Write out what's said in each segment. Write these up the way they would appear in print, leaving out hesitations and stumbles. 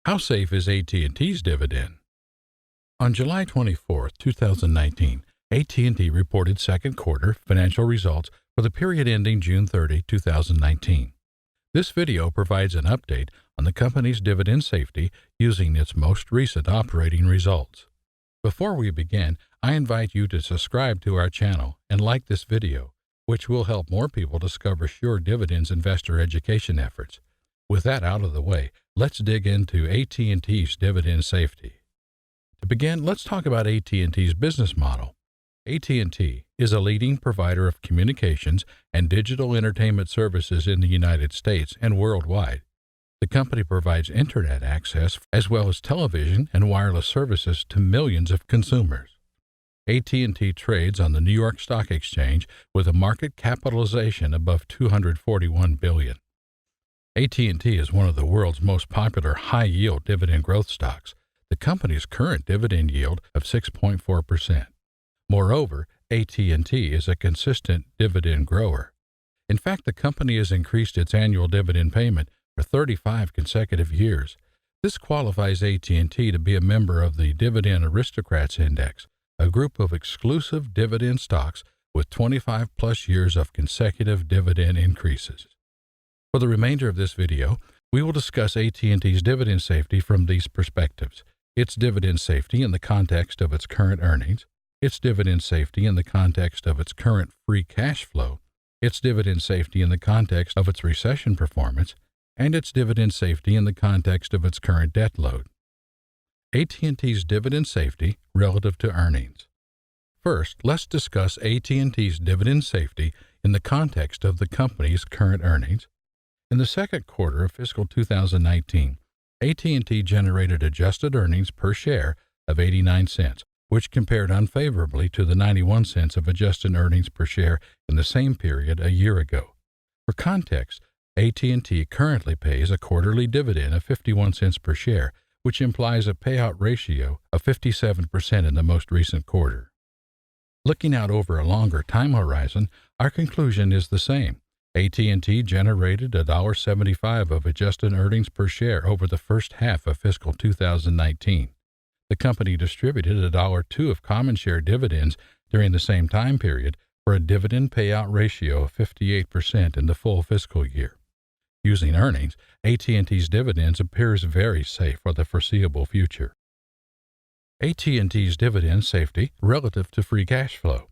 How safe is AT&T's dividend? On July 24, 2019, AT&T reported second quarter financial results for the period ending June 30, 2019. This video provides an update on the company's dividend safety using its most recent operating results. Before we begin, I invite you to subscribe to our channel and like this video, which will help more people discover Sure Dividend's investor education efforts. With that out of the way, let's dig into AT&T's dividend safety. To begin, let's talk about AT&T's business model. AT&T is a leading provider of communications and digital entertainment services in the United States and worldwide. The company provides internet access as well as television and wireless services to millions of consumers. AT&T trades on the New York Stock Exchange with a market capitalization above $241 billion. AT&T is one of the world's most popular high-yield dividend growth stocks. The company's current dividend yield of 6.4%. Moreover, AT&T is a consistent dividend grower. In fact, the company has increased its annual dividend payment for 35 consecutive years. This qualifies AT&T to be a member of the Dividend Aristocrats Index, a group of exclusive dividend stocks with 25-plus years of consecutive dividend increases. For the remainder of this video, we will discuss AT&T's dividend safety from these perspectives: its dividend safety in the context of its current earnings, its dividend safety in the context of its current free cash flow, its dividend safety in the context of its recession performance, and its dividend safety in the context of its current debt load. AT&T's dividend safety relative to earnings. First, let's discuss AT&T's dividend safety in the context of the company's current earnings. In the second quarter of fiscal 2019, AT&T generated adjusted earnings per share of 89 cents, which compared unfavorably to the 91 cents of adjusted earnings per share in the same period a year ago. For context, AT&T currently pays a quarterly dividend of 51 cents per share, which implies a payout ratio of 57% in the most recent quarter. Looking out over a longer time horizon, our conclusion is the same. AT&T generated $1.75 of adjusted earnings per share over the first half of fiscal 2019. The company distributed $1.02 of common share dividends during the same time period for a dividend payout ratio of 58% in the full fiscal year. Using earnings, AT&T's dividends appears very safe for the foreseeable future. AT&T's dividend safety relative to free cash flow.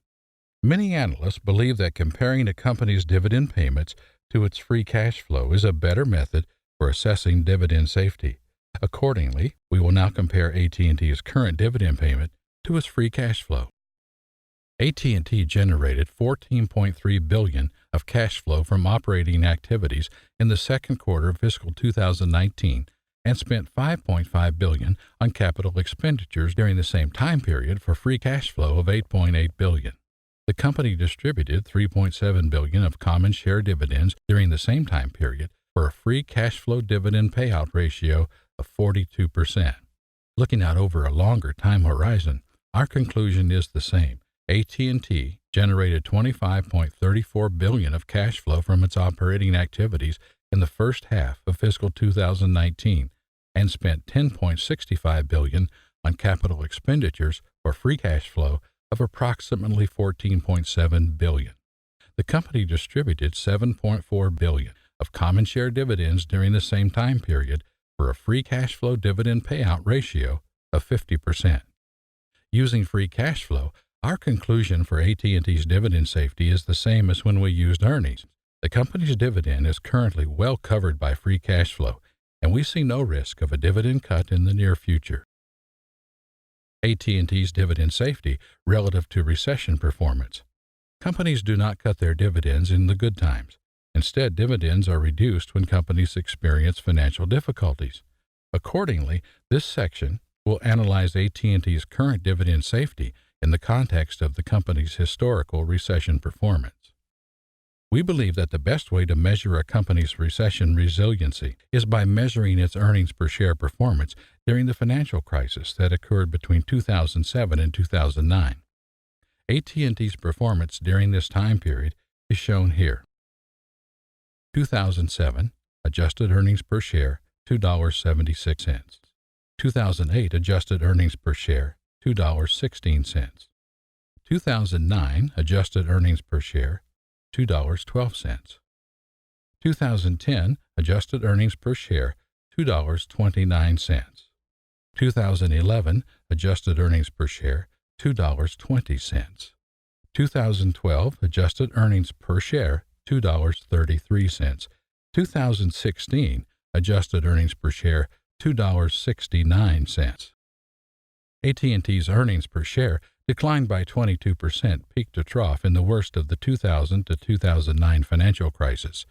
Many analysts believe that comparing a company's dividend payments to its free cash flow is a better method for assessing dividend safety. Accordingly, we will now compare AT&T's current dividend payment to its free cash flow. AT&T generated $14.3 billion of cash flow from operating activities in the second quarter of fiscal 2019 and spent $5.5 billion on capital expenditures during the same time period for free cash flow of $8.8 billion. The company distributed $3.7 billion of common share dividends during the same time period for a free cash flow dividend payout ratio of 42%. Looking out over a longer time horizon, our conclusion is the same. AT&T generated $25.34 billion of cash flow from its operating activities in the first half of fiscal 2019 and spent $10.65 billion on capital expenditures for free cash flow of approximately $14.7 billion. The company distributed $7.4 billion of common share dividends during the same time period for a free cash flow dividend payout ratio of 50%. Using free cash flow, our conclusion for AT&T's dividend safety is the same as when we used earnings. The company's dividend is currently well covered by free cash flow, and we see no risk of a dividend cut in the near future. AT&T's dividend safety relative to recession performance. Companies do not cut their dividends in the good times. Instead, dividends are reduced when companies experience financial difficulties. Accordingly, this section will analyze AT&T's current dividend safety in the context of the company's historical recession performance. We believe that the best way to measure a company's recession resiliency is by measuring its earnings per share performance during the financial crisis that occurred between 2007 and 2009. AT&T's performance during this time period is shown here. 2007, adjusted earnings per share, $2.76. 2008 adjusted earnings per share, $2.16. 2009 adjusted earnings per share, $2.12. 2010 adjusted earnings per share, $2.29. 2011 adjusted earnings per share, $2.20. 2012 adjusted earnings per share, $2.33. 2016 adjusted earnings per share, $2.69. AT&T's earnings per share declined by 22% peak to trough in the worst of the 2000 to 2009 financial crisis.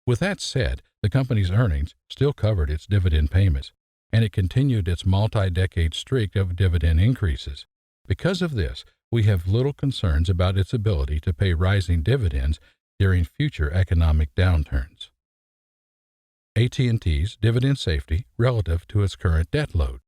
With that said, the company's earnings still covered its dividend payments, and it continued its multi-decade streak of dividend increases. Because of this, we have little concerns about its ability to pay rising dividends during future economic downturns. AT&T's dividend safety relative to its current debt load.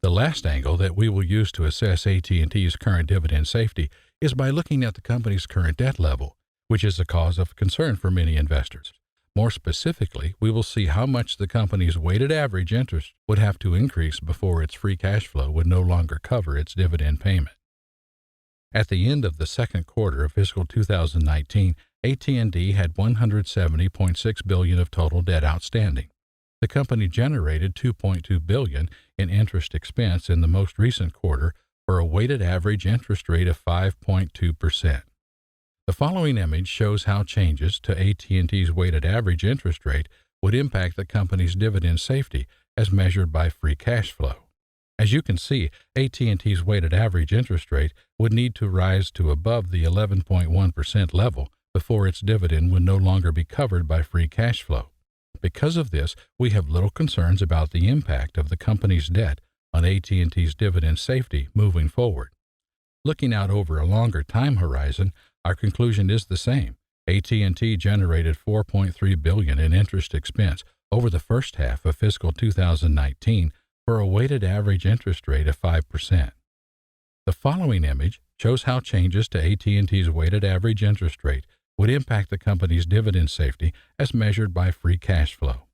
The last angle that we will use to assess AT&T's current dividend safety is by looking at the company's current debt level, which is a cause of concern for many investors. More specifically, we will see how much the company's weighted average interest would have to increase before its free cash flow would no longer cover its dividend payment. At the end of the second quarter of fiscal 2019, AT&T had $170.6 billion of total debt outstanding. The company generated $2.2 billion in interest expense in the most recent quarter for a weighted average interest rate of 5.2%. The following image shows how changes to AT&T's weighted average interest rate would impact the company's dividend safety as measured by free cash flow. As you can see, AT&T's weighted average interest rate would need to rise to above the 11.1% level before its dividend would no longer be covered by free cash flow. Because of this, we have little concerns about the impact of the company's debt on AT&T's dividend safety moving forward. Looking out over a longer time horizon, our conclusion is the same. AT&T generated $4.3 billion in interest expense over the first half of fiscal 2019 for a weighted average interest rate of 5%. The following image shows how changes to AT&T's weighted average interest rate would impact the company's dividend safety as measured by free cash flow.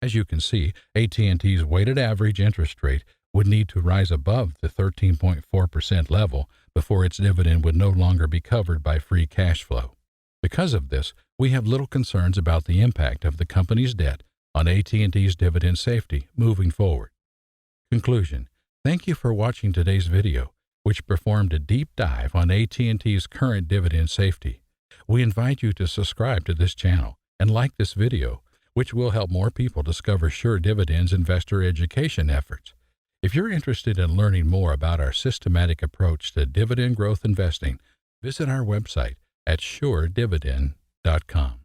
As you can see, AT&T's weighted average interest rate would need to rise above the 13.4% level before its dividend would no longer be covered by free cash flow. Because of this, we have little concerns about the impact of the company's debt on AT&T's dividend safety moving forward. Conclusion. Thank you for watching today's video, which performed a deep dive on AT&T's current dividend safety. We invite you to subscribe to this channel and like this video, which will help more people discover Sure Dividend's investor education efforts. If you're interested in learning more about our systematic approach to dividend growth investing, visit our website at suredividend.com.